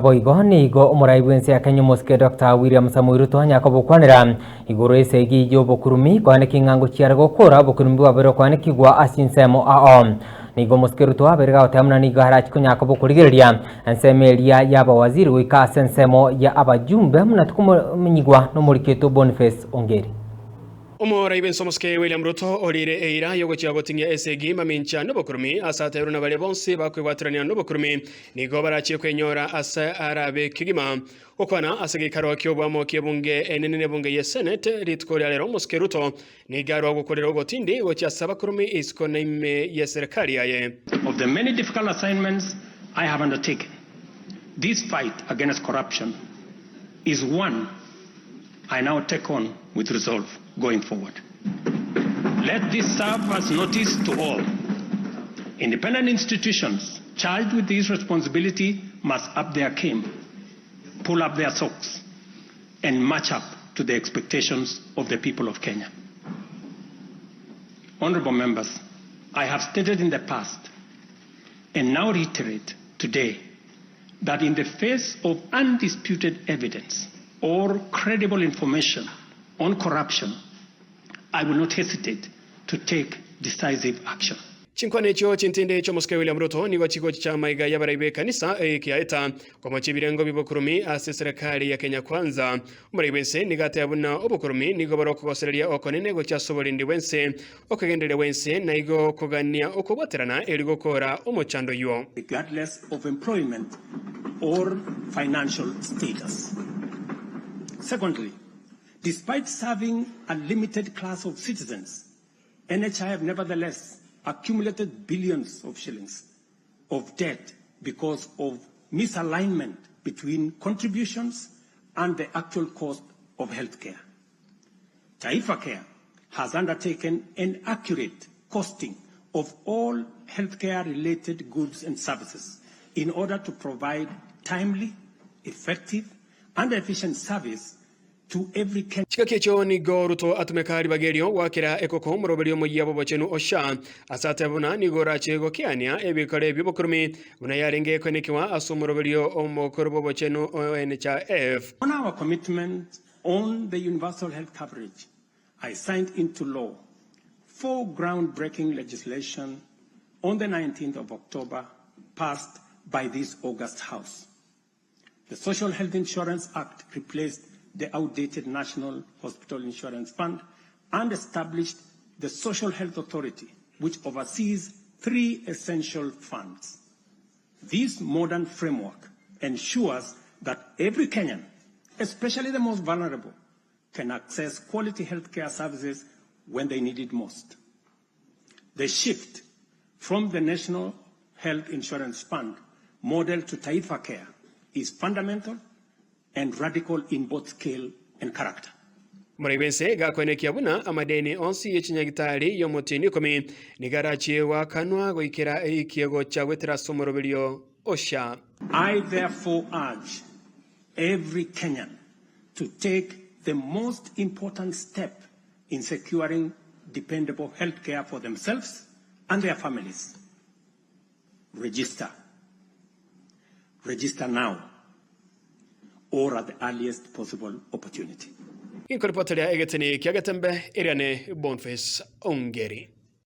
Boigoni igo umuraibuense akenye muske Dr. William Samoei Ruto nyakobukwanira iguru esegi yo bokurumi kwane kingango chiara gokora bokurumi wabero kwane kigwa asinsemo ao nigo muske Ruto aberega otamna nigo harachi kunyakobukurigiriria ensemelia yaba waziri wika sensemo ya abajumbe mnatukumanyigwa no muriketo Boniface Ongeri. Umuraiben somoske William Ruto orire eira yogochia gotingia esegi mamincha nobokurumi asate runa bale bonse bakwewatrania nobokurumi nigo barachi kwenyora asa arabe kigima okwana asegi karo kyobwamo kyebunge enene bunge ye Senate ritkoria lero muske Ruto nigaro gukorera gotindi gochia sabakurumi iskonaime ye serikali yaye. Of the many difficult assignments I have undertaken, this fight against corruption is one I now take on with resolve going forward. Let this serve as notice to all. Independent institutions charged with this responsibility must up their game, pull up their socks, and match up to the expectations of the people of Kenya. Honorable members, I have stated in the past and now reiterate today that in the face of undisputed evidence or credible information on corruption, I will not hesitate to take decisive action. Chinkwane cho chintinde cho muske William Ruto nigo chiko cha maiga yabaraibe kanisa kiaeta kwa machibirengo bibokurumi ase serikali ya Kenya Kwanza umuraibense nigate abuna obukurumi nigo baroko gosereria okonene go chasobolindi wense okagendere wense naigo kogania okobaterana erigo kora omochando yo regardless of employment or financial status. Secondly, despite serving a limited class of citizens, NHIF nevertheless accumulated billions of shillings of debt because of misalignment between contributions and the actual cost of healthcare. Taifa Care has undertaken an accurate costing of all healthcare-related goods and services in order to provide timely, effective, and efficient service to every Kenyan. Chikakecho nigo Ruto atumekari bagerio wakira ekoko mroberio moyabo bochenu osha asate buna nigo rache go kiania ebikore bibokurumi buna yarenge konekiwa asumroberio omokorobo bochenu NHIF. On our commitment on the universal health coverage, I signed into law 4 groundbreaking legislation on the 19th of October passed by this August House. The Social Health Insurance Act replaced the outdated National Hospital Insurance Fund and established the Social Health Authority, which oversees 3 essential funds. This modern framework ensures that every Kenyan, especially the most vulnerable, can access quality healthcare services when they need it most. The shift from the National Health Insurance Fund model to Taifa Care is fundamental and radical in both scale and character. Muraibense gakwene kiabuna amadeni onsi yechinyagitari yomotini komi nigarachi wa kanwa goikera ikiego cha wetera somoroberio osha. I therefore urge every Kenyan to take the most important step in securing dependable health care for themselves and their families. Register. Register now, or at the earliest possible opportunity. Inkorporated Getembe Television Network Boniface Ongeri.